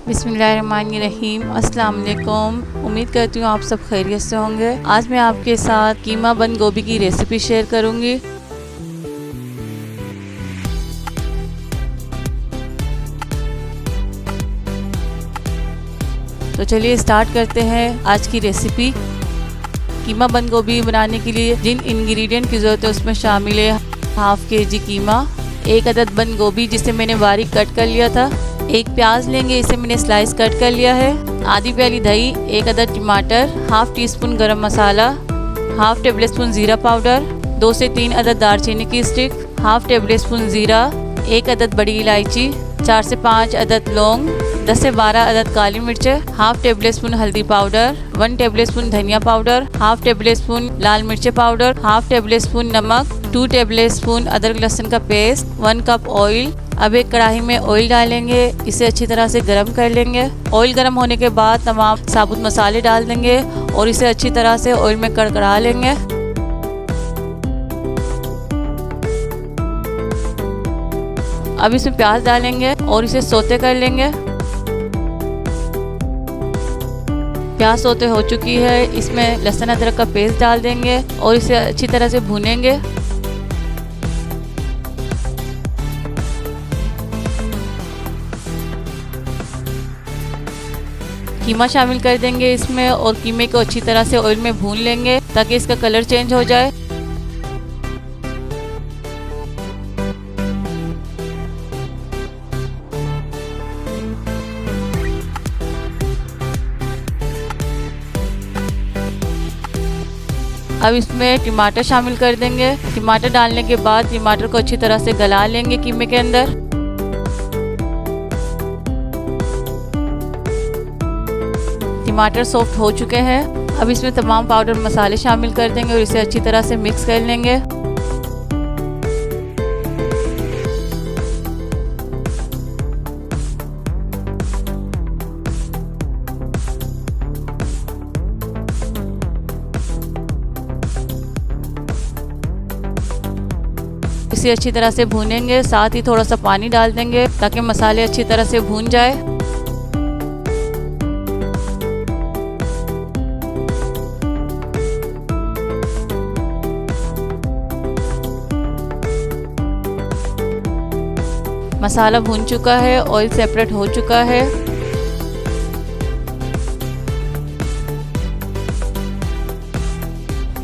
बिस्मिल्लाहिर्रहमानिर्रहीम। अस्सलाम वालेकुम। उम्मीद करती हूँ आप सब खैरियत से होंगे। आज मैं आपके साथ कीमा बंद गोभी की रेसिपी शेयर करूँगी। तो चलिए स्टार्ट करते हैं आज की रेसिपी। कीमा बंद गोभी बनाने के लिए जिन इंग्रेडिएंट की ज़रूरत है उसमें शामिल है हाफ केजी कीमा, 1 अदद बंद गोभी जिसे मैंने बारीक कट कर लिया था, 1 प्याज लेंगे, इसे मैंने स्लाइस कट कर लिया है, आधी प्याली दही, 1 अदद टमाटर, हाफ टी स्पून गरम मसाला, हाफ टेबल स्पून ज़ीरा पाउडर, 2 से 3 अदद दालचीनी की स्टिक, हाफ टेबल स्पून ज़ीरा, 1 अदद बड़ी इलायची, 4 से 5 अदद लौंग, 10 से 12 अदद काली मिर्चें, हाफ टेबल स्पून हल्दी पाउडर, 1 टेबल स्पून धनिया पाउडर, हाफ टेबल स्पून लाल मिर्च पाउडर, हाफ टेबल स्पून नमक, 2 टेबल स्पून अदरक लहसुन का पेस्ट, 1 कप ऑयल। अब एक कढ़ाई में ऑयल डालेंगे, इसे अच्छी तरह से गरम कर लेंगे। ऑयल गरम होने के बाद तमाम साबुत मसाले डाल देंगे और इसे अच्छी तरह से ऑयल में कड़कड़ा लेंगे। अब इसमें प्याज डालेंगे और इसे सौते कर लेंगे। प्याज सौते हो चुकी है, इसमें लहसुन अदरक का पेस्ट डाल देंगे और इसे अच्छी तरह से भूनेंगे। कीमा शामिल कर देंगे इसमें और कीमे को अच्छी तरह से ऑयल में भून लेंगे ताकि इसका कलर चेंज हो जाए। अब इसमें टमाटर शामिल कर देंगे। टमाटर डालने के बाद टमाटर को अच्छी तरह से गला लेंगे कीमे के अंदर। टमाटर सॉफ्ट हो चुके हैं। अब इसमें तमाम पाउडर मसाले शामिल कर देंगे और इसे अच्छी तरह से मिक्स कर लेंगे। इसे अच्छी तरह से भूनेंगे, साथ ही थोड़ा सा पानी डाल देंगे ताकि मसाले अच्छी तरह से भून जाए। मसाला भून चुका है, ऑयल सेपरेट हो चुका है।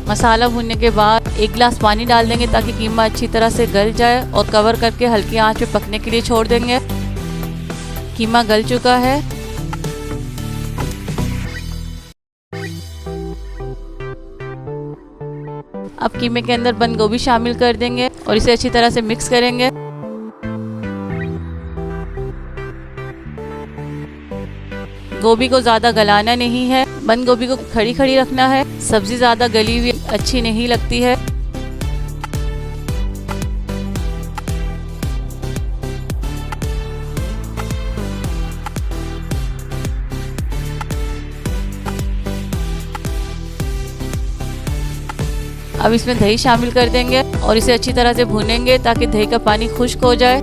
मसाला भूनने के बाद 1 गिलास पानी डाल देंगे ताकि कीमा अच्छी तरह से गल जाए और कवर करके हल्की आंच पे पकने के लिए छोड़ देंगे। कीमा गल चुका है। अब कीमे के अंदर बंद गोभी शामिल कर देंगे और इसे अच्छी तरह से मिक्स करेंगे। गोभी को ज़्यादा गलाना नहीं है, बंद गोभी को खड़ी खड़ी रखना है। सब्जी ज़्यादा गली हुई अच्छी नहीं लगती है। अब इसमें दही शामिल कर देंगे और इसे अच्छी तरह से भूनेंगे ताकि दही का पानी खुश्क हो जाए।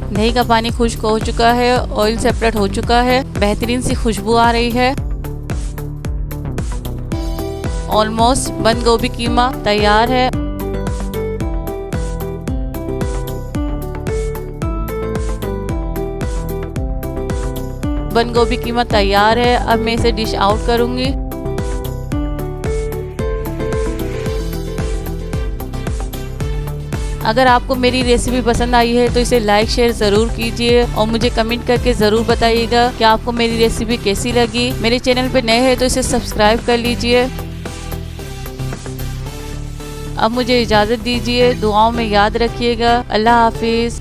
दही का पानी खुश्क हो चुका है, ऑयल सेपरेट हो चुका है, बेहतरीन सी खुशबू आ रही है। ऑलमोस्ट बंद गोभी कीमा तैयार है। बंद गोभी कीमा तैयार है। अब मैं इसे डिश आउट करूंगी। अगर आपको मेरी रेसिपी पसंद आई है तो इसे लाइक शेयर ज़रूर कीजिए और मुझे कमेंट करके ज़रूर बताइएगा कि आपको मेरी रेसिपी कैसी लगी। मेरे चैनल पे नए हैं तो इसे सब्सक्राइब कर लीजिए। अब मुझे इजाज़त दीजिए, दुआओं में याद रखिएगा। अल्लाह हाफिज़।